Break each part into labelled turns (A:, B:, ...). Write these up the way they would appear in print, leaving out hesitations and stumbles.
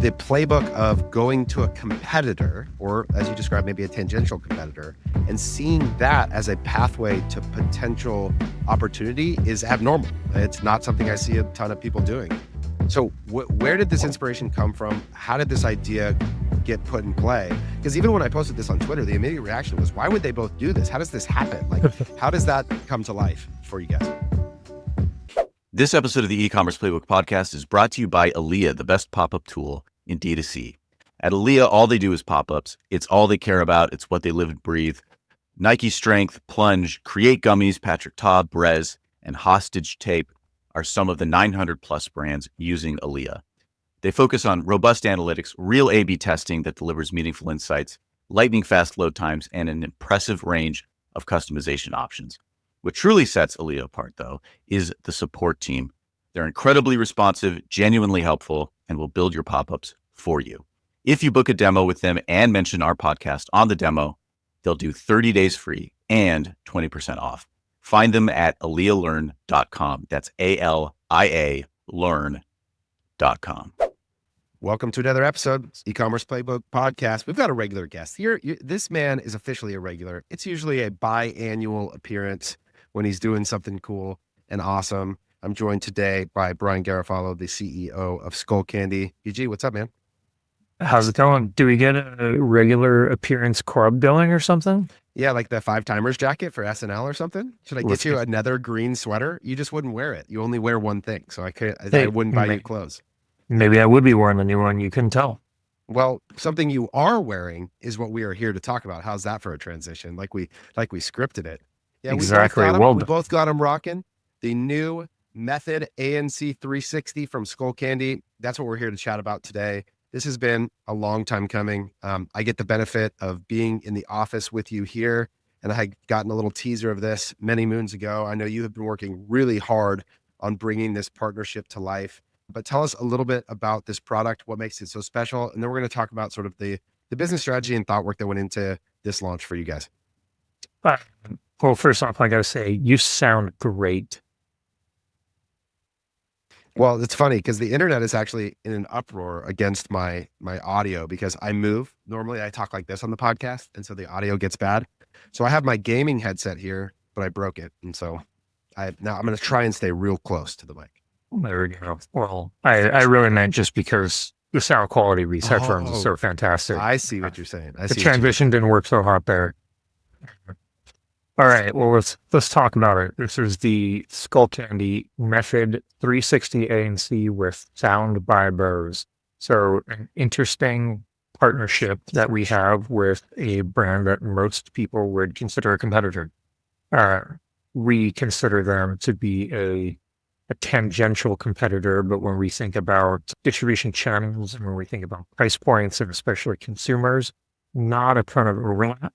A: the playbook of going to a competitor, or as you described, maybe a tangential competitor, and seeing that as a pathway to potential opportunity is abnormal. It's not something I see a ton of people doing. So where did this inspiration come from? How did this idea get put in play? Because even when I posted this on Twitter, the immediate reaction was, why would they both do this? How does this happen? Like, how does that come to life for you guys?
B: This episode of the E-commerce Playbook podcast is brought to you by Aaliyah, the best pop-up tool in D2C. At Aaliyah, all they do is pop-ups. It's all they care about. It's what they live and breathe. Nike Strength, Plunge, Create Gummies, Patrick Ta, Brez, and Hostage Tape are some of the 900 plus brands using Aaliyah. They focus on robust analytics, real A/B testing that delivers meaningful insights, lightning fast load times, and an impressive range of customization options. What truly sets Aaliyah apart, though, is the support team. They're incredibly responsive, genuinely helpful, and will build your pop-ups for you. If you book a demo with them and mention our podcast on the demo, they'll do 30 days free and 20% off. Find them at AaliyahLearn.com. That's ALIA Learn.com.
A: Welcome to another episode, E-commerce Playbook podcast. We've got a regular guest here. This man is officially a regular. It's usually a biannual appearance when he's doing something cool and awesome. I'm joined today by Brian Garofalow, the CEO of Skullcandy. EG, what's up, man?
C: How's it going? Do we get a regular appearance club billing or something?
A: Yeah, like the 5 timers jacket for SNL or something. Should I get you another green sweater? You just wouldn't wear it. You only wear one thing, so I wouldn't buy you clothes.
C: Maybe I would be wearing the new one. You couldn't tell.
A: Well, something you are wearing is what we are here to talk about. How's that for a transition? Like we scripted it. Yeah,
C: exactly.
A: We both got them rocking. The new Method ANC 360 from Skullcandy. That's what we're here to chat about today. This has been a long time coming. I get the benefit of being in the office with you here, and I had gotten a little teaser of this many moons ago. I know you have been working really hard on bringing this partnership to life, but tell us a little bit about this product, what makes it so special, and then we're going to talk about sort of the business strategy and thought work that went into this launch for you guys.
C: Well, first off, I got to say, you sound great.
A: Well, it's funny because the internet is actually in an uproar against my audio because I move. Normally I talk like this on the podcast, and so the audio gets bad. So I have my gaming headset here, but I broke it. And so now I'm going to try and stay real close to the mic.
C: There we go. Well, I really meant just because the sound quality of these headphones is so fantastic.
A: I see what you're saying.
C: The transition didn't work so hot there. All right, well, let's talk about it. This is the Skullcandy Method 360 ANC with Sound by Bose. So an interesting partnership that we have with a brand that most people would consider a competitor. We consider them to be a tangential competitor, but when we think about distribution channels and when we think about price points and especially consumers, not a ton of overlap.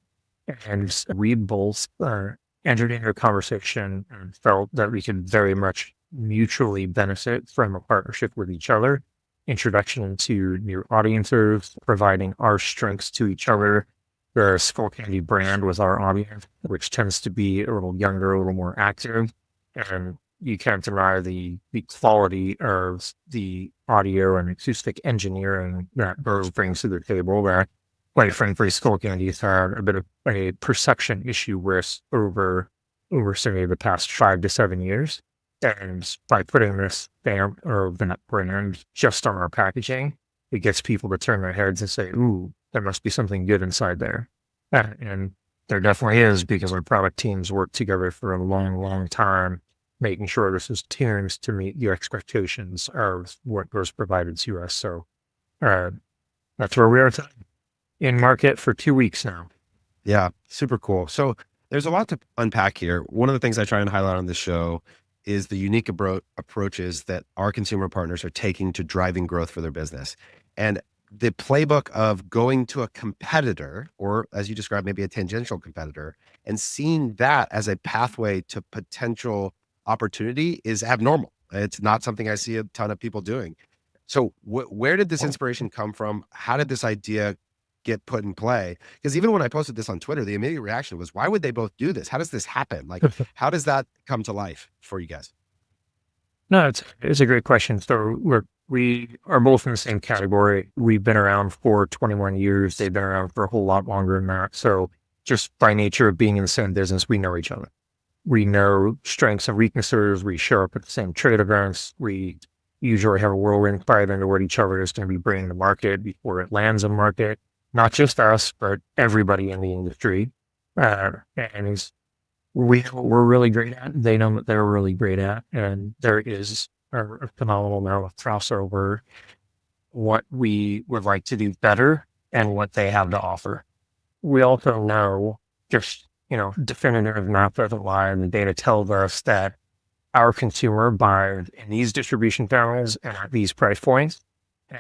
C: And we both entered into a conversation and felt that we could very much mutually benefit from a partnership with each other, introduction to new audiences, providing our strengths to each other. The Skullcandy brand was our audience, which tends to be a little younger, a little more active. And you can't deny the quality of the audio and acoustic engineering that Bose brings to the table that, quite frankly, Skullcandy's had a bit of a perception issue with over say the past 5 to 7 years. And by putting this stamp or that brand just on our packaging, it gets people to turn their heads and say, ooh, there must be something good inside there. And there definitely is, because our product teams work together for a long, long time, making sure this is tuned to meet the expectations of what was provided to us. So that's where we are today. In market for 2 weeks now.
A: Yeah, super cool. So there's a lot to unpack here. One of the things I try and highlight on this show is the unique approaches that our consumer partners are taking to driving growth for their business. And the playbook of going to a competitor, or as you described, maybe a tangential competitor, and seeing that as a pathway to potential opportunity is abnormal. It's not something I see a ton of people doing. So where did this inspiration come from? How did this idea get put in play? Because even when I posted this on Twitter, the immediate reaction was, why would they both do this? How does this happen? Like, how does that come to life for you guys?
C: No, it's a great question. So we are both in the same category. We've been around for 21 years. They've been around for a whole lot longer than that. So just by nature of being in the same business, we know each other. We know strengths and weaknesses. We show up at the same trade events. We usually have a whirlwind fight into what each other is going to be bringing to market before it lands in market. Not just us, but everybody in the industry. And we're really great at. They know that they're really great at, and there is a phenomenal amount of crossover. What we would like to do better and what they have to offer. We also know just definitive, not the lie, and the data tells us that our consumer buys in these distribution channels and at these price points,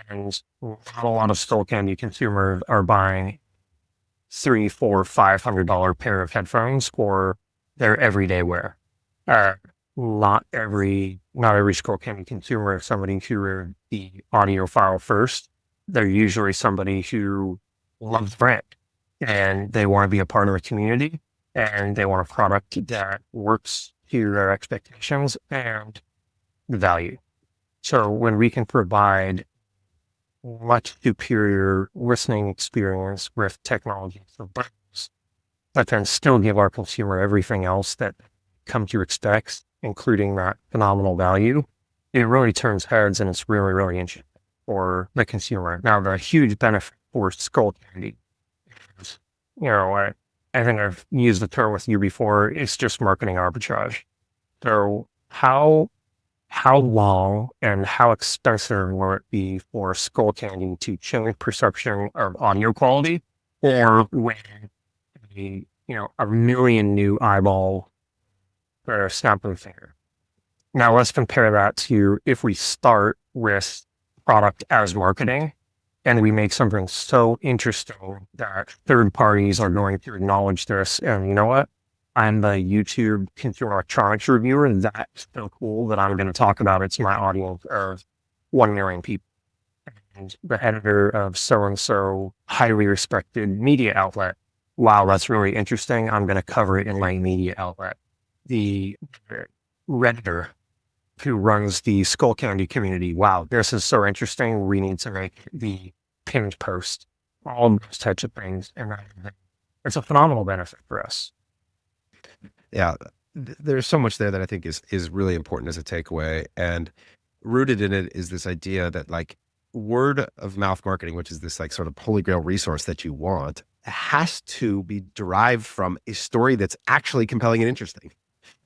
C: and not a lot of Skullcandy consumers are buying $300, $400, $500 pair of headphones for their everyday wear. Not every Skullcandy consumer is somebody who is the audiophile first. They're usually somebody who loves the brand and they want to be a part of a community and they want a product that works to their expectations and value. So when we can provide much superior listening experience with technology for brands, but then still give our consumer everything else that come to expect, including that phenomenal value, it really turns heads and it's really, really interesting for the consumer. Now, the huge benefit for Skullcandy is, I think I've used the term with you before, it's just marketing arbitrage. So how long and how expensive will it be for Skullcandy to change perception of audio quality, or when a million new eyeballs for a snapping finger? Now let's compare that to if we start with product as marketing and we make something so interesting that third parties are going to acknowledge this. And you know what? I'm the YouTube consumer electronics reviewer, and that's so cool that I'm going to talk about it to my audience of 1 million people. And the editor of so-and-so highly respected media outlet. Wow, that's really interesting. I'm going to cover it in my media outlet. The Redditor who runs the Skullcandy community. Wow, this is so interesting. We need to make the pinned post. All of those types of things. And it's a phenomenal benefit for us.
A: Yeah, there's so much there that I think is really important as a takeaway, and rooted in it is this idea that like word of mouth marketing, which is this like sort of holy grail resource that you want, has to be derived from a story that's actually compelling and interesting.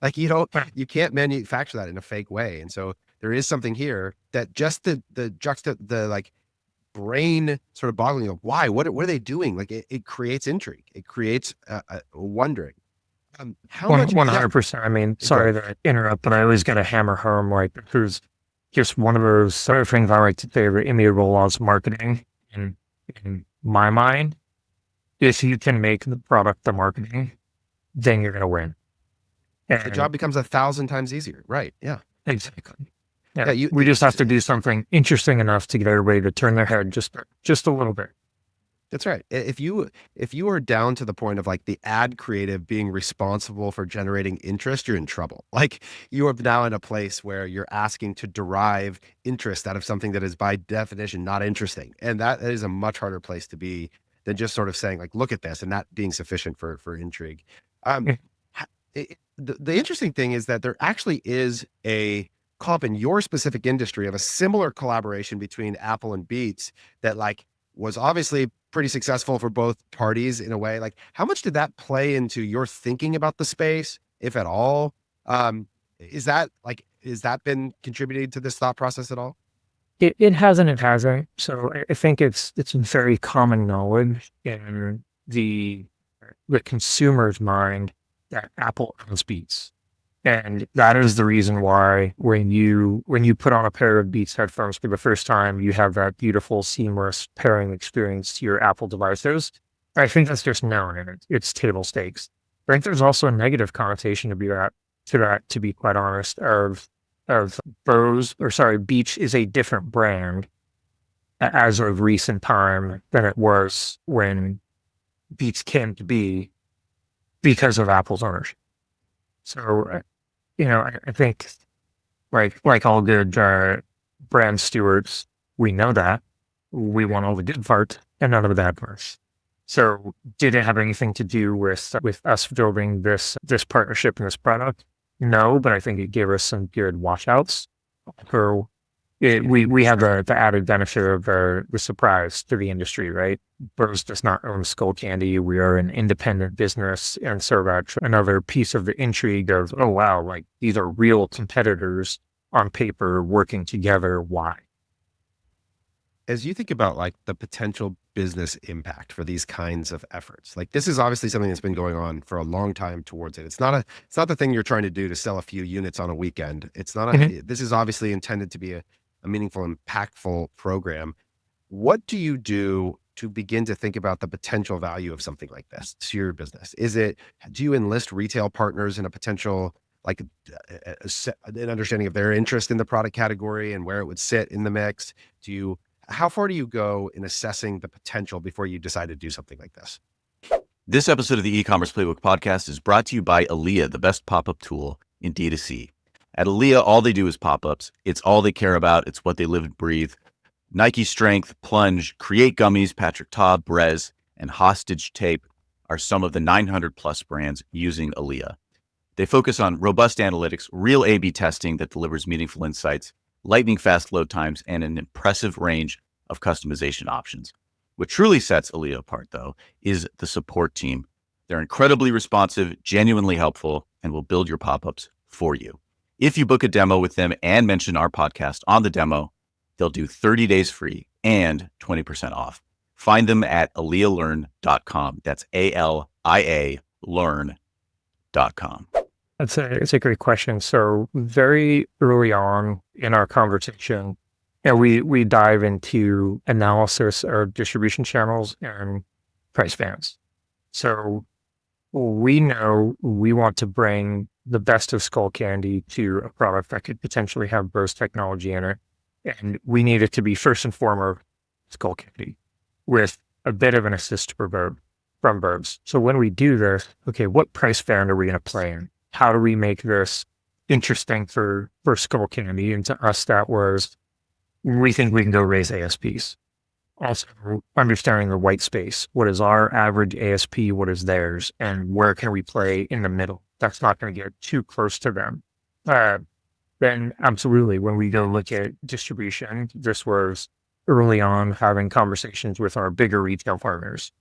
A: Like you can't manufacture that in a fake way, and so there is something here that just the like brain sort of boggling of why, what are they doing? Like it creates intrigue, it creates wondering. How much?
C: 100%. I mean, sorry to interrupt, but I always got to hammer home like there's just one of those sort of things I like to say are immutable laws of marketing. In my mind, if you can make the product the marketing, then you're going to win. And
A: the job becomes 1,000 times easier. Right. Yeah.
C: Exactly. Yeah. We just have to do something interesting enough to get everybody to turn their head just a little bit.
A: That's right. If you are down to the point of like the ad creative being responsible for generating interest, you're in trouble. Like you are now in a place where you're asking to derive interest out of something that is by definition not interesting. And that is a much harder place to be than just sort of saying like, look at this and that being sufficient for intrigue. The interesting thing is that there actually is a comp in your specific industry of a similar collaboration between Apple and Beats that like was obviously pretty successful for both parties in a way. Like how much did that play into your thinking about the space, if at all? Has that been contributing to this thought process at all?
C: It hasn't. It hasn't. So I think it's very common knowledge in the consumer's mind that Apple owns Beats. And that is the reason why when you put on a pair of Beats headphones for the first time, you have that beautiful, seamless pairing experience to your Apple devices. I think that's just known, and it's table stakes. I think there's also a negative connotation to that, to be quite honest, of Beats is a different brand as of recent time than it was when Beats came to be because of Apple's ownership. So, I think like all good brand stewards. We know that. We want all the good parts and none of the bad parts. So did it have anything to do with us building this partnership and this product? No, but I think it gave us some good watchouts. We have the added benefit of the surprise to the industry, right? Bose does not own Skullcandy. We are an independent business. And so that's another piece of the intrigue of, oh, wow, like these are real competitors on paper working together. Why?
A: As you think about like the potential business impact for these kinds of efforts, like this is obviously something that's been going on for a long time towards it. It's not the thing you're trying to do to sell a few units on a weekend. It's not this is obviously intended to be a meaningful, impactful program. What do you do to begin to think about the potential value of something like this to your business? Do you enlist retail partners in a potential, like an understanding of their interest in the product category and where it would sit in the mix? How far do you go in assessing the potential before you decide to do something like this?
B: This episode of the E-commerce Playbook podcast is brought to you by Aaliyah, the best pop-up tool in D2C. At Aaliyah, all they do is pop-ups. It's all they care about. It's what they live and breathe. Nike Strength, Plunge, Create Gummies, Patrick Ta, Brez, and Hostage Tape are some of the 900 plus brands using Aaliyah. They focus on robust analytics, real A/B testing that delivers meaningful insights, lightning fast load times, and an impressive range of customization options. What truly sets Aaliyah apart, though, is the support team. They're incredibly responsive, genuinely helpful, and will build your pop-ups for you. If you book a demo with them and mention our podcast on the demo, they'll do 30 days free and 20% off. Find them at aaliyahlearn.com. That's ALIA learn.com.
C: It's a great question. So very early on in our conversation, we dive into analysis of distribution channels and price bands. So we know we want to bring the best of Skullcandy to a product that could potentially have Bose technology in it. And we need it to be first and foremost Skullcandy with a bit of an assist from Bose. So when we do this, okay, what price band are we going to play in? How do we make this interesting for Skullcandy? And to us, that was, we think we can go raise ASPs. Also, understanding the white space. What is our average ASP? What is theirs? And where can we play in the middle? That's not going to get too close to them. Then absolutely, when we go look at distribution, this was early on having conversations with our bigger retail partners.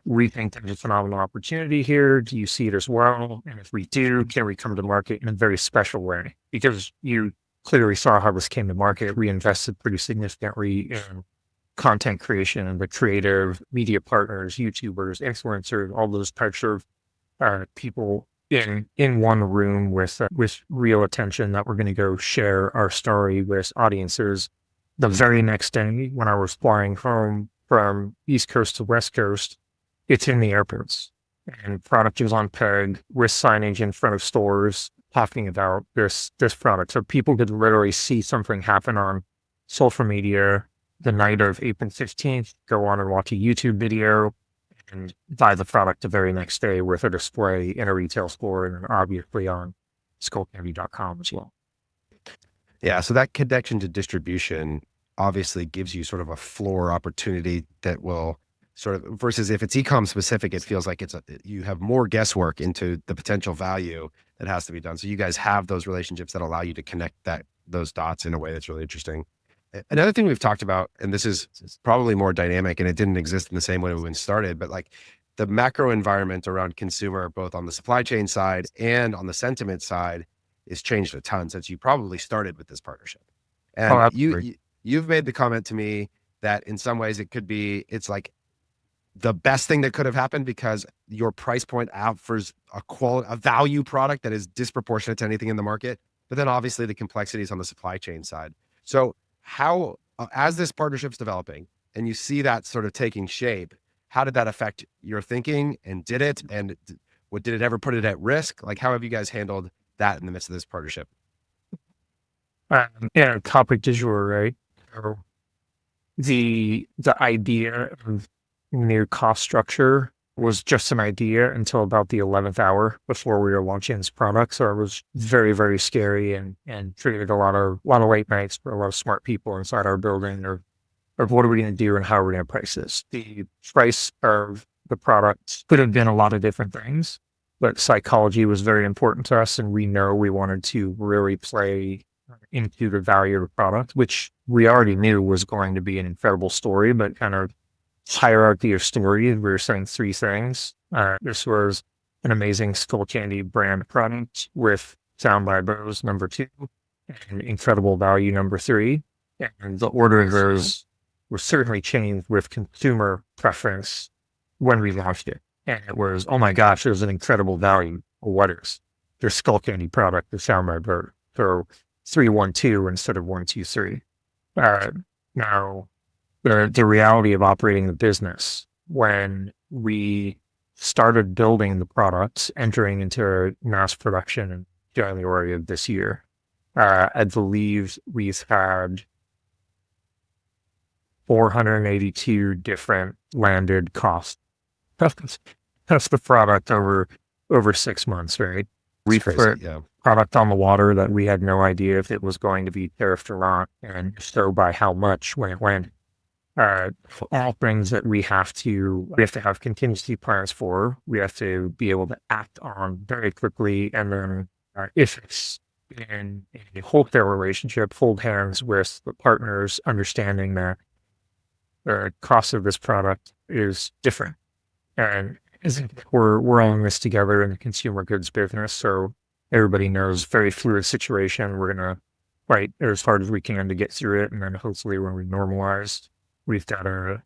C: We think there's a phenomenal opportunity here. Do you see it as well? And if we do, can we come to market in a very special way? Because you clearly saw how this came to market. We invested pretty significantly in content creation and the creative media partners, YouTubers, influencers, all those types of people in one room with real attention that we're going to go share our story with audiences. The very next day, when I was flying home from East Coast to West Coast, it's in the airports, and product is on peg with signage in front of stores talking about this product. So people could literally see something happen on social media the night of April 15th, go on and watch a YouTube video and buy the product the very next day with a display in a retail store and obviously on skullcandy.com as well.
A: Yeah, so that connection to distribution obviously gives you sort of a floor opportunity that will sort of, versus if it's e-com specific, it feels like you have more guesswork into the potential value that has to be done. So you guys have those relationships that allow you to connect those dots in a way that's really interesting. Another thing we've talked about, and this is probably more dynamic and it didn't exist in the same way when it started, but like the macro environment around consumer, both on the supply chain side and on the sentiment side, has changed a ton since you probably started with this partnership. And you've made the comment to me that in some ways it's like the best thing that could have happened because your price point offers a value product that is disproportionate to anything in the market. But then obviously the complexities on the supply chain side. So how, as this partnership's developing and you see that sort of taking shape, how did that affect your thinking, and did it? And did it ever put it at risk? Like, how have you guys handled that in the midst of this partnership?
C: Topic du jour, right? The idea of new cost structure was just an idea until about the 11th hour before we were launching this product. So it was very, very scary and created a lot of late nights for a lot of smart people inside our building of what are we going to do and how are we going to price this. The price of the product could have been a lot of different things, but psychology was very important to us. And we know we wanted to really play into the value of the product, which we already knew was going to be an incredible story, but kind of hierarchy of story. We were saying three things. This was an amazing Skullcandy brand product with sound by Bose, number 2, and incredible value, number 3. And the order of those was certainly changed with consumer preference when we launched it. And it was, oh my gosh, there's an incredible value. What is? There's Skullcandy product, the sound by Bose. So 312 instead of 123. Now, the reality of operating the business when we started building the products, entering into mass production in January of this year, I believe we've had 482 different landed costs. That's the product over 6 months, right? We put product on the water that we had no idea if it was going to be tariffed or not, and so by how much when it went. All things that we have to have contingency plans for. We have to be able to act on very quickly, and then if it's in a wholesale relationship, hold hands with the partners, understanding that the cost of this product is different, and we're all in this together in the consumer goods business, so everybody knows very fluid situation. We're gonna fight as hard as we can to get through it, and then hopefully when we normalize, we've got a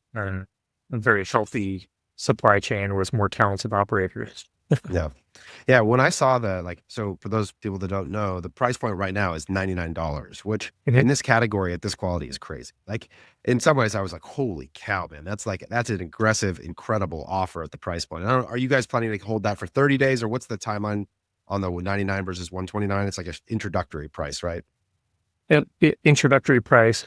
C: very healthy supply chain with more talented operators.
A: Yeah. When I saw so for those people that don't know, the price point right now is $99, which in this category at this quality is crazy. Like in some ways I was like, holy cow, man, that's an aggressive, incredible offer at the price point. Are you guys planning to hold that for 30 days or what's the timeline on the 99 versus 129? It's like an introductory price, right?
C: Introductory price.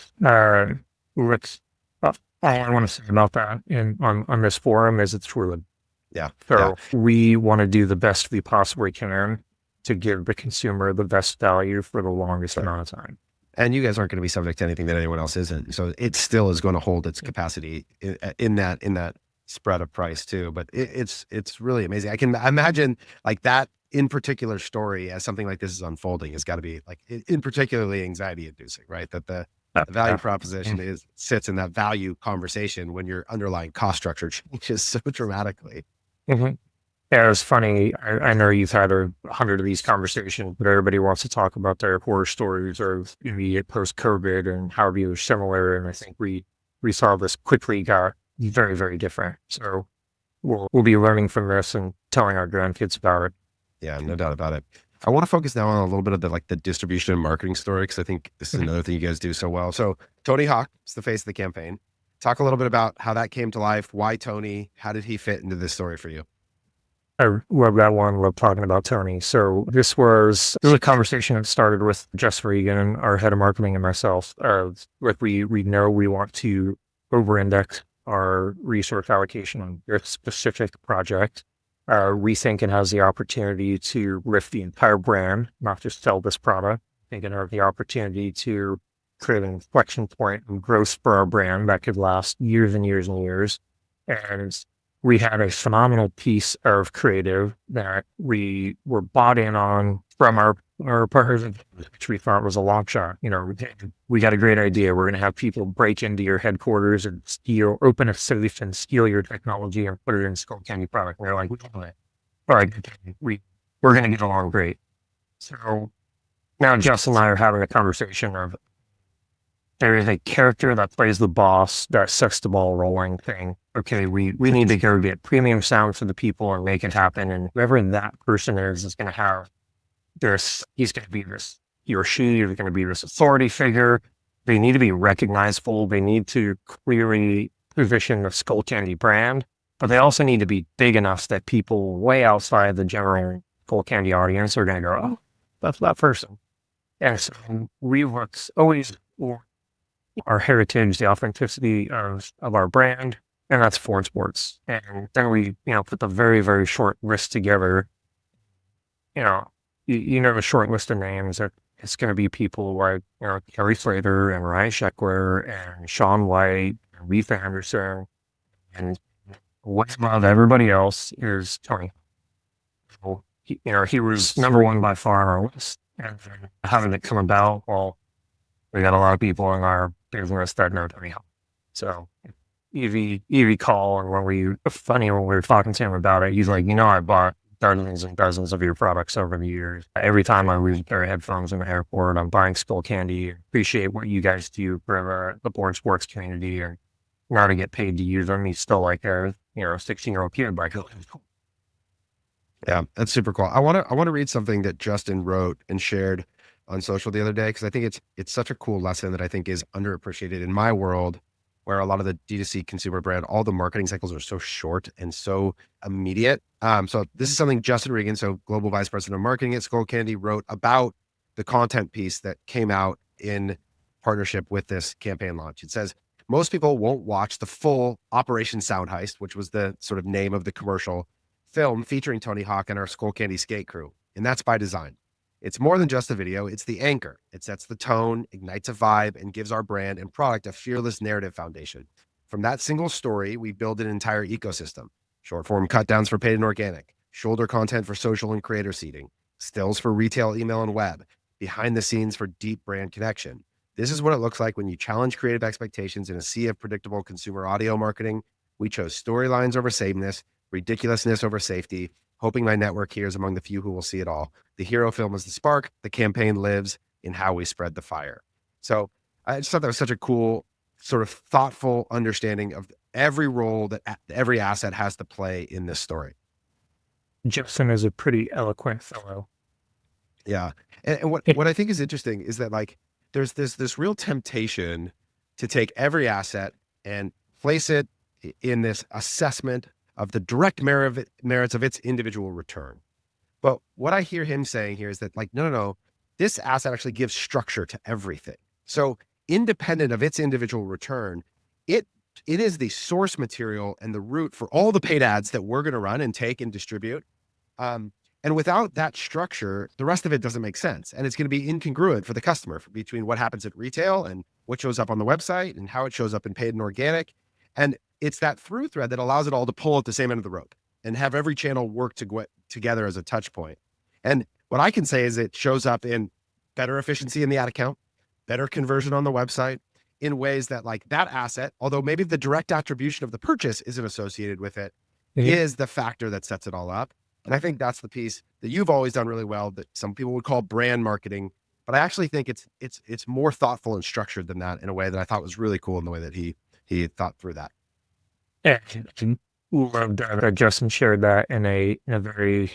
C: All I want to say about that on this forum is it's true.
A: Yeah.
C: So we want to do the best we possibly can to give the consumer the best value for the longest amount of time.
A: And you guys aren't going to be subject to anything that anyone else isn't. So it still is going to hold its capacity in that spread of price too. But it's really amazing. I can imagine like that in particular story as something like this is unfolding has got to be like in particularly anxiety inducing, right? That the value proposition sits in that value conversation when your underlying cost structure changes so dramatically.
C: Mm-hmm. Yeah, it's funny. I know you've had 100 of these conversations, but everybody wants to talk about their horror stories of immediate post-COVID and how they were similar. And I think we saw this quickly got very, very different. So we'll be learning from this and telling our grandkids about it.
A: Yeah, no doubt about it. I want to focus now on a little bit of the distribution and marketing story, because I think this is another thing you guys do so well. So Tony Hawk is the face of the campaign. Talk a little bit about how that came to life. Why Tony? How did he fit into this story for you?
C: I love that one. Love talking about Tony. So this was a conversation that started with Jess Regan, our head of marketing, and myself. We know we want to over-index our resource allocation on this specific project. We think it has the opportunity to lift the entire brand, not just sell this product. I think it has the opportunity to create an inflection point and growth for our brand that could last years and years and years. And we had a phenomenal piece of creative that we were bought in on from our partners, which we thought was a long shot. We got a great idea. We're going to have people break into your headquarters and open a safe and steal your technology and put it in Skullcandy product. And they're like, all right, we're going to get along great. So now Jess and I are having a conversation of there is a character that plays the boss that sets the ball rolling thing. Okay, we need to go get premium sound for the people and make it happen. And whoever that person is going to have he's going to be this, he or she is going to be this authority figure. They need to be recognizable. They need to clearly position the Skullcandy brand, but they also need to be big enough that people way outside the general Skullcandy audience are going to go, oh, that's that person. And so we always our heritage, the authenticity of our brand, and that's Ford Sports. And then we, put the very, very short list together. You know the short list of names. It's going to be people like, Kerry Slater and Ryan Sheckler and Sean White and Leif Anderson. And what's above everybody else is Tony. So, he was number one by far on our list. And then how did it come about? Well, we got a lot of people in our business that know Tony Hawk. So Evie call, and when we were talking to him about it, he's like, I bought dozens and dozens of your products over the years. Every time I lose a pair of headphones in the airport, I'm buying Skullcandy. Appreciate what you guys do for the board sports community, and not to get paid to use them. He's still like a 16-year-old kid by
A: Yeah, that's super cool. I want to read something that Justin wrote and shared on social the other day, because I think it's such a cool lesson that I think is underappreciated in my world, where a lot of the D2C consumer brand, all the marketing cycles are so short and so immediate. So this is something Justin Regan, so Global Vice President of Marketing at Skullcandy, wrote about the content piece that came out in partnership with this campaign launch. It says, most people won't watch the full Operation Sound Heist, which was the sort of name of the commercial film featuring Tony Hawk and our Skullcandy skate crew. And that's by design. It's more than just a video. It's the anchor. It sets the tone, ignites a vibe, and gives our brand and product a fearless narrative foundation. From that single story, we build an entire ecosystem. Short form cut downs for paid and organic, shoulder content for social and creator seeding, stills for retail, email, and web, behind the scenes for deep brand connection. This is what it looks like when you challenge creative expectations in a sea of predictable consumer audio marketing. We chose storylines over sameness, ridiculousness over safety, hoping my network here is among the few who will see it all. The hero film is the spark. The campaign lives in how we spread the fire. So I just thought that was such a cool, sort of thoughtful understanding of every role that every asset has to play in this story.
C: Justin is a pretty eloquent fellow.
A: Yeah. And what I think is interesting is that, like, there's this real temptation to take every asset and place it in this assessment of the direct merits of its individual return. But what I hear him saying here is that, like, no, this asset actually gives structure to everything. So independent of its individual return, it is the source material and the root for all the paid ads that we're going to run and take and distribute. And without that structure, the rest of it doesn't make sense. And it's going to be incongruent for the customer between what happens at retail and what shows up on the website and how it shows up in paid and organic. And it's that through thread that allows it all to pull at the same end of the rope and have every channel work together as a touch point. And what I can say is it shows up in better efficiency in the ad account, better conversion on the website, in ways that, like, that asset, although maybe the direct attribution of the purchase isn't associated with it, is the factor that sets it all up. And I think that's the piece that you've always done really well, that some people would call brand marketing. But I actually think it's more thoughtful and structured than that, in a way that I thought was really cool in the way that he thought through that.
C: Yeah, loved that Justin shared that in a very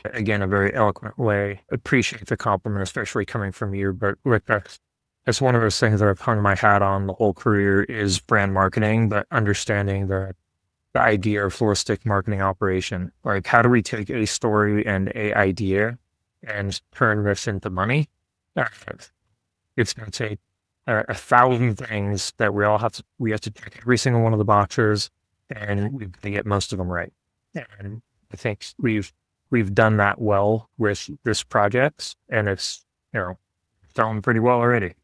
C: eloquent way. Appreciate the compliment, especially coming from you. But with that's one of those things that I've hung my hat on the whole career, is brand marketing, but understanding the idea of holistic marketing operation. Like, how do we take a story and a idea and turn this into money? It's going to take 1,000 things that we have to check every single one of the boxes, and we've got to get most of them right. And I think we've done that well with this project, and it's going pretty well already.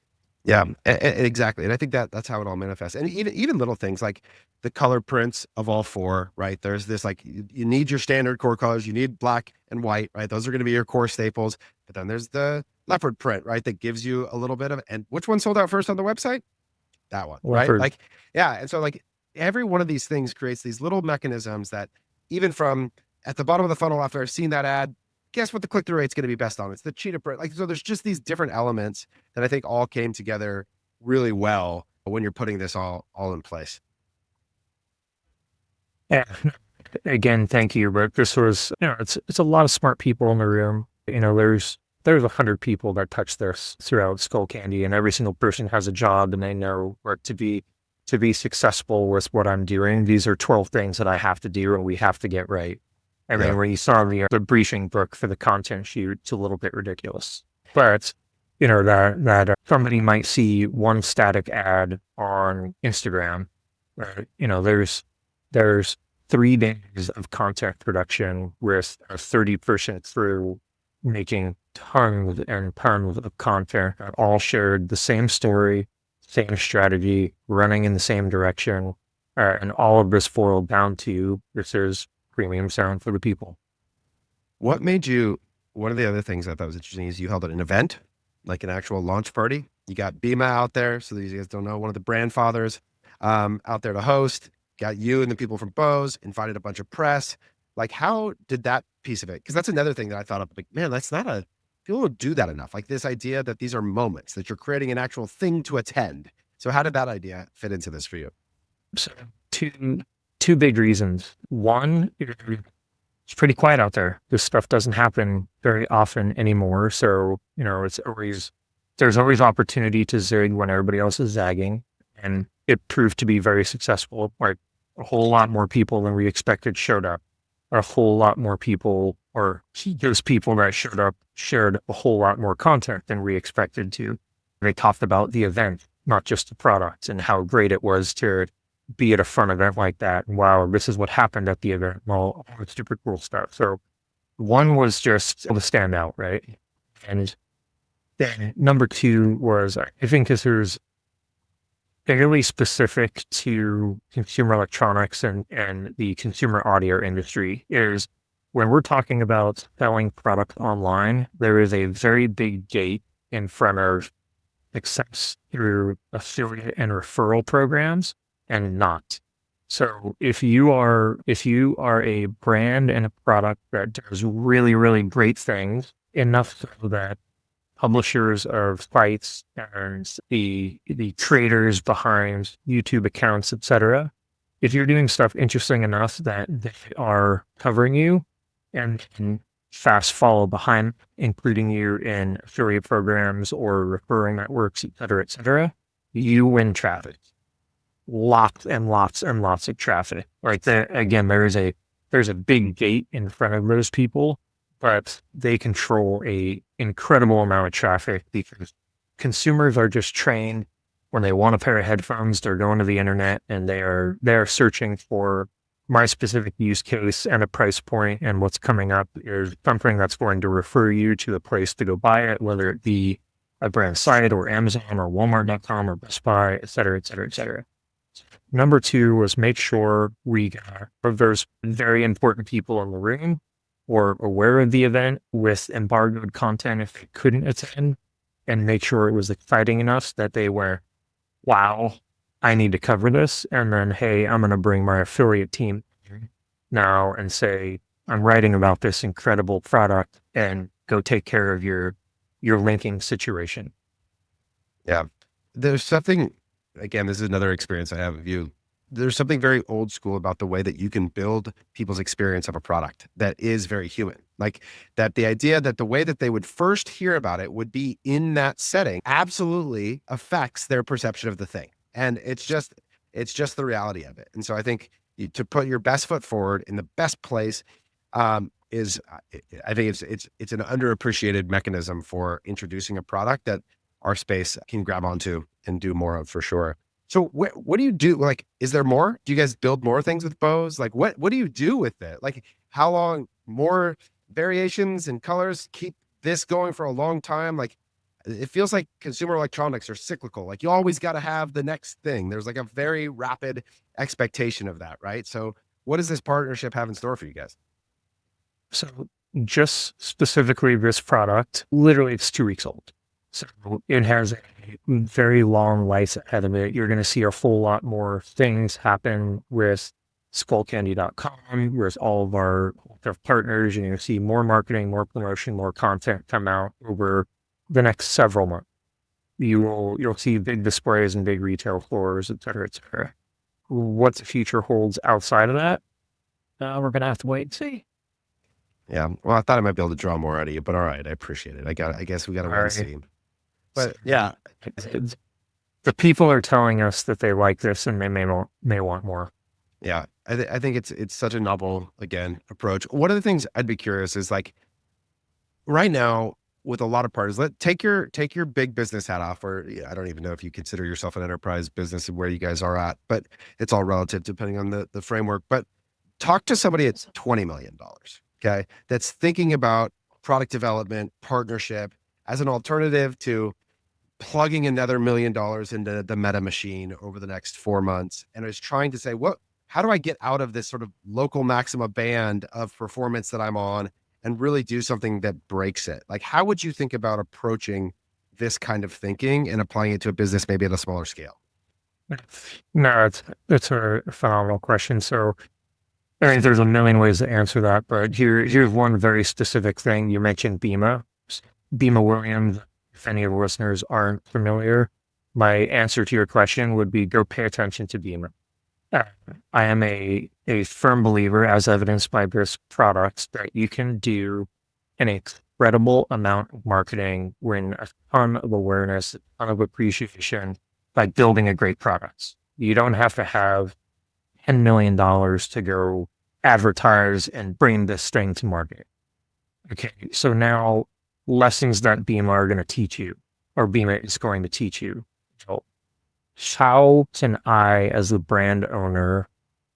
A: Yeah, exactly. And I think that's how it all manifests. And even little things like the color prints of all four, right? There's this, like, you need your standard core colors. You need black and white, right? Those are going to be your core staples. But then there's the leopard print, right? That gives you a little bit of, and which one sold out first on the website? That one,
C: Leopard.
A: Right? Like, yeah. And so, like, every one of these things creates these little mechanisms that, even from at the bottom of the funnel, after I've seen that ad, guess what the click-through rate's going to be best on? It's the cheetah print. Like, so there's just these different elements that I think all came together really well when you're putting this all in place.
C: Yeah. Again, thank you. But this was, it's a lot of smart people in the room. There's 100 people that touch this throughout Skullcandy, and every single person has a job, and they know where to be successful with what I'm doing. These are 12 things that I have to do, and we have to get right. I mean, when you saw the briefing book for the content shoot, it's a little bit ridiculous. But, that somebody might see one static ad on Instagram. There's there's 3 days of content production with a 30% through making tons and tons of content that all shared the same story, same strategy, running in the same direction. And all of this boiled down to this is premium sound for the people.
A: What made you, one of the other things I thought was interesting is you held an event, like an actual launch party. You got Bima out there. So these guys don't know, one of the brand fathers out there to host, got you and the people from Bose, invited a bunch of press. Like, how did that piece of it? Because that's another thing that I thought of, like, man, that's not a, people don't do that enough. Like this idea that these are moments, that you're creating an actual thing to attend. So how did that idea fit into this for you?
C: So two big reasons. One, it's pretty quiet out there. This stuff doesn't happen very often anymore. So, there's always opportunity to zig when everybody else is zagging. And it proved to be very successful. Like a whole lot more people than we expected showed up. A whole lot more people, or those people that showed up shared a whole lot more content than we expected to. They talked about the event, not just the product, and how great it was to be at a fun event like that. Wow, this is what happened at the event. Well, all the super cool stuff. So one was just the standout, right? And then number two was, I think this is fairly specific to consumer electronics and the consumer audio industry, is when we're talking about selling product online, there is a very big gate in front of success through affiliate and referral programs and not. So if you are a brand and a product that does really, really great things, enough so that publishers of sites and the creators behind YouTube accounts, etc., if you're doing stuff interesting enough that they are covering you and can fast follow behind, including you in affiliate programs or referring networks, etc., you win traffic. Lots and lots and lots of traffic. Right there, again, there's a big gate in front of those people, but they control a incredible amount of traffic because consumers are just trained when they want a pair of headphones, they're going to the internet and they're searching for my specific use case and a price point, and what's coming up is something that's going to refer you to the place to go buy it, whether it be a brand site or Amazon or Walmart.com or Best Buy, etc. Number two was make sure there's very important people in the room or aware of the event with embargoed content if they couldn't attend, and make sure it was exciting enough that they were, wow, I need to cover this. And then, hey, I'm going to bring my affiliate team now and say, I'm writing about this incredible product, and go take care of your linking situation.
A: Yeah. There's something, again, this is another experience I have of you. There's something very old school about the way that you can build people's experience of a product that is very human. Like that the idea that the way that they would first hear about it would be in that setting absolutely affects their perception of the thing. And it's just the reality of it. And so I think to put your best foot forward in the best place I think it's an underappreciated mechanism for introducing a product that our space can grab onto and do more of for sure. So what do you do? Like, is there more? Do you guys build more things with Bose? Like what do you do with it? Like how long, more variations and colors, keep this going for a long time? Like it feels like consumer electronics are cyclical. Like you always got to have the next thing. There's like a very rapid expectation of that, right? So what does this partnership have in store for you guys?
C: So just specifically this product, literally it's 2 weeks old. So it has a very long life ahead of it. You're going to see a whole lot more things happen with Skullcandy.com, with all of our partners. You're going to see more marketing, more promotion, more content come out over the next several months. You'll see big displays and big retail floors, etc. What the future holds outside of that, we're going to have to wait and see.
A: Yeah. Well, I thought I might be able to draw more out of you, but all right. I appreciate it. I guess we got to wait and see. But yeah,
C: the people are telling us that they like this and they may want more.
A: Yeah. I think it's such a novel, again, approach. One of the things I'd be curious is like right now, with a lot of partners. Take your big business hat off, or I don't even know if you consider yourself an enterprise business and where you guys are at, but it's all relative depending on the framework. But talk to somebody at $20 million, okay, that's thinking about product development, partnership as an alternative to plugging another $1 million into the Meta machine over the next 4 months, and is trying to say, how do I get out of this sort of local maxima band of performance that I'm on and really do something that breaks it? Like, how would you think about approaching this kind of thinking and applying it to a business maybe at a smaller scale?
C: No, it's a phenomenal question. So, I mean, there's a million ways to answer that, but here's one very specific thing. You mentioned Bima Williams. If any of the listeners aren't familiar, my answer to your question would be go pay attention to Bima. I am a firm believer, as evidenced by this product, that you can do an incredible amount of marketing, win a ton of awareness, a ton of appreciation by building a great product. You don't have to have $10 million to go advertise and bring this thing to market. Okay, so now lessons that Bima are going to teach you, or Bima is going to teach you. So how can I, as the brand owner,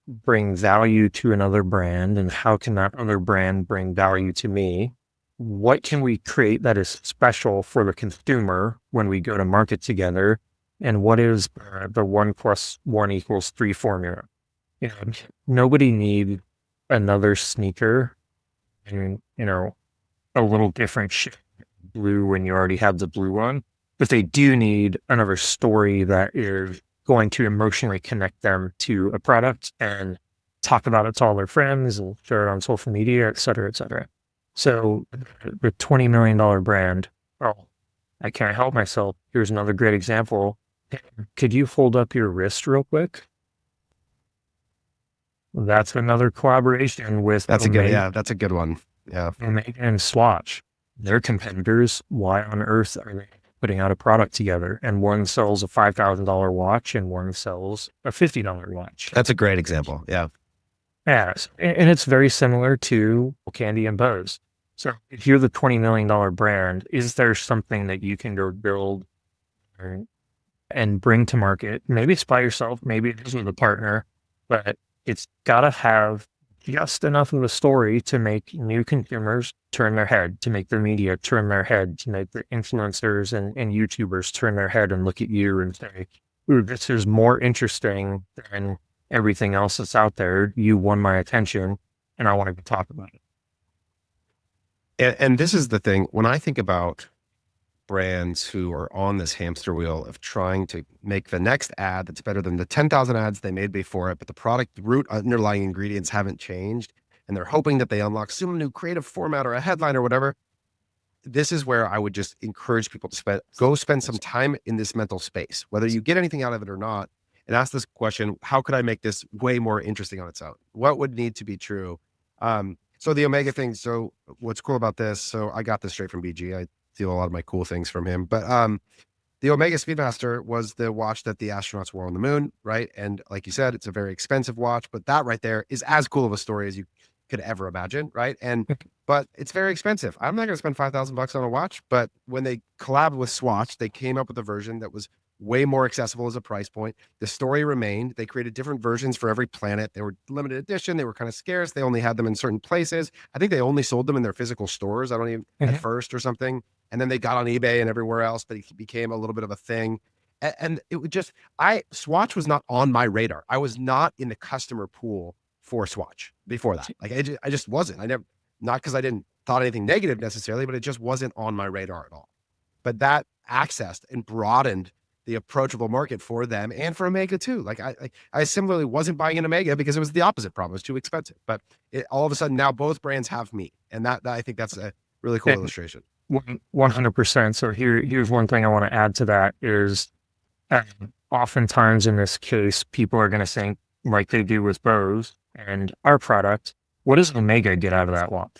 C: bring value to another brand, and how can that other brand bring value to me? What can we create that is special for the consumer when we go to market together? And what is the 1 + 1 = 3 formula? Nobody needs another sneaker and, a little different shade blue when you already have the blue one, but they do need another story that is going to emotionally connect them to a product and talk about it to all their friends and share it on social media, et cetera, et cetera. So the $20 million brand, I can't help myself. Here's another great example. Could you hold up your wrist real quick? That's another collaboration with
A: That's a good one. Yeah.
C: Omega and Swatch. They're competitors. Why on earth are they putting out a product together? And one sells a $5,000 watch and one sells a $50 watch.
A: That's a great example. Yeah.
C: Yes. And it's very similar to Skullcandy and Bose. So if you're the $20 million brand, is there something that you can go build and bring to market? Maybe it's by yourself, maybe it is with a partner, but it's got to have just enough of a story to make new consumers turn their head, to make the media turn their head, to make the influencers and YouTubers turn their head and look at you and say, ooh, this is more interesting than everything else that's out there. You won my attention and I want to talk about it.
A: And this is the thing, when I think about brands who are on this hamster wheel of trying to make the next ad that's better than the 10,000 ads they made before it, but the product root underlying ingredients haven't changed, and they're hoping that they unlock some new creative format or a headline or whatever. This is where I would just encourage people to go spend some time in this mental space, whether you get anything out of it or not, and ask this question: how could I make this way more interesting on its own? What would need to be true? So the Omega thing. So what's cool about this? So I got this straight from BG. I steal a lot of my cool things from him. But the Omega Speedmaster was the watch that the astronauts wore on the moon, right? And like you said, it's a very expensive watch, but that right there is as cool of a story as you could ever imagine, right? But it's very expensive. I'm not going to spend $5,000 on a watch. But when they collabed with Swatch, they came up with a version that was way more accessible as a price point. The story remained. They created different versions for every planet. They were limited edition. They were kind of scarce. They only had them in certain places. I think they only sold them in their physical stores. I don't even at first or something. And then they got on eBay and everywhere else, but it became a little bit of a thing. And it would just, Swatch was not on my radar. I was not in the customer pool for Swatch before that. Like I just wasn't. Not because I didn't thought anything negative necessarily, but it just wasn't on my radar at all. But that accessed and broadened the approachable market for them and for Omega too. Like I similarly wasn't buying an Omega because it was the opposite problem. It was too expensive. But all of a sudden now both brands have me. And that I think that's a really cool illustration.
C: 100%. So here's one thing I want to add to that is oftentimes in this case, people are going to think like they do with Bose and our product, what does Omega get out of that watch?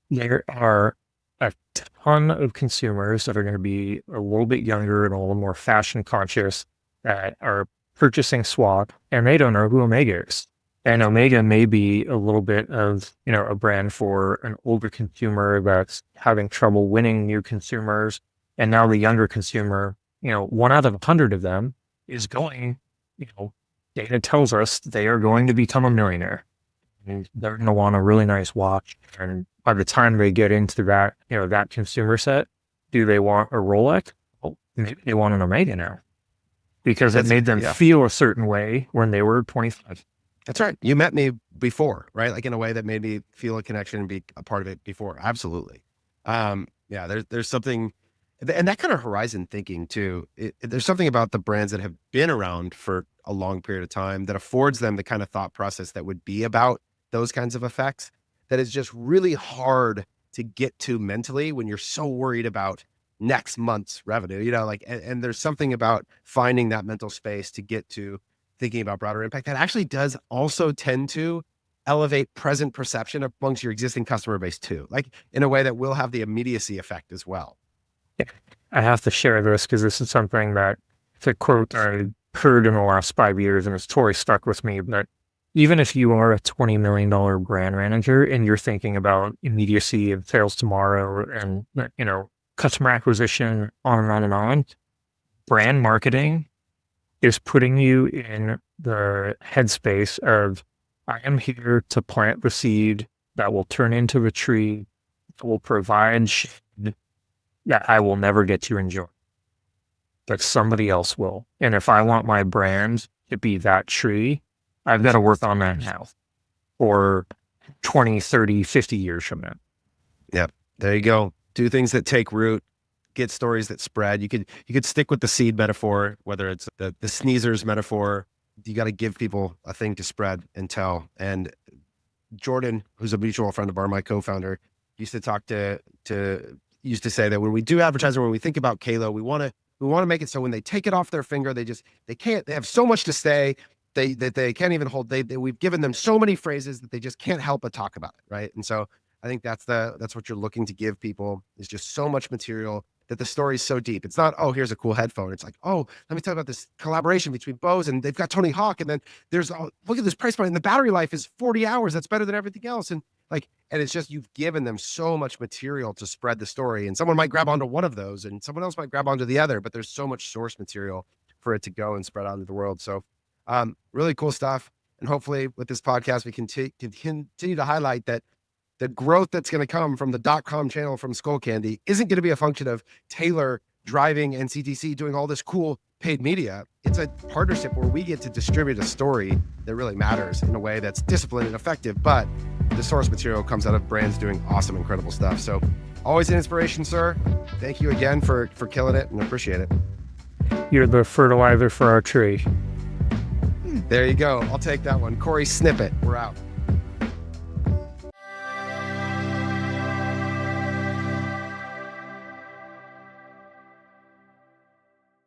C: There are a ton of consumers that are going to be a little bit younger and a little more fashion conscious that are purchasing Swatch and they don't know who Omega is. And Omega may be a little bit of, a brand for an older consumer that's having trouble winning new consumers. And now the younger consumer, 1 out of 100 of them is going, data tells us they are going to become a millionaire. And they're going to want a really nice watch. And by the time they get into that, that consumer set, do they want a Rolex? Well, maybe they want an Omega now because it made them feel a certain way when they were 25.
A: That's right. You met me before, right? Like in a way that made me feel a connection and be a part of it before. Absolutely. There's something, and that kind of horizon thinking too. There's something about the brands that have been around for a long period of time that affords them the kind of thought process that would be about those kinds of effects that is just really hard to get to mentally when you're so worried about next month's revenue, and there's something about finding that mental space to get to thinking about broader impact that actually does also tend to elevate present perception amongst your existing customer base too, like in a way that will have the immediacy effect as well.
C: Yeah. I have to share this because this is something that it's a quote I heard in the last 5 years and it's totally stuck with me. But even if you are a $20 million brand manager and you're thinking about immediacy of sales tomorrow and, customer acquisition, on and on and on, brand marketing is putting you in the headspace of, I am here to plant the seed that will turn into a tree, that will provide shade that I will never get to enjoy, but somebody else will. And if I want my brand to be that tree, I've got to work on that now for 20, 30, 50 years from now.
A: Yep. There you go. Do things that take root. Get stories that spread. You could stick with the seed metaphor, whether it's the sneezers metaphor. You got to give people a thing to spread and tell. And Jordan, who's a mutual friend of ours, my co-founder, used to say that when we do advertising, when we think about Kalo, we want to make it so when they take it off their finger, they have so much to say that they can't even hold. We've given them so many phrases that they just can't help but talk about it, right? And so I think that's what you're looking to give people, is just so much material that the story is so deep. It's not, oh, here's a cool headphone. It's like, oh, let me tell you about this collaboration between Bose and they've got Tony Hawk. And then there's, look at this price point and the battery life is 40 hours. That's better than everything else. And it's just, you've given them so much material to spread the story, and someone might grab onto one of those and someone else might grab onto the other, but there's so much source material for it to go and spread out into the world. So really cool stuff. And hopefully with this podcast, we can continue to highlight that the growth that's going to come from the .com channel from Skullcandy isn't going to be a function of Taylor driving and CTC doing all this cool paid media. It's a partnership where we get to distribute a story that really matters in a way that's disciplined and effective, but the source material comes out of brands doing awesome, incredible stuff. So always an inspiration, sir. Thank you again for killing it, and appreciate it.
C: You're the fertilizer for our tree.
A: There you go. I'll take that one. Corey Snippet, we're out.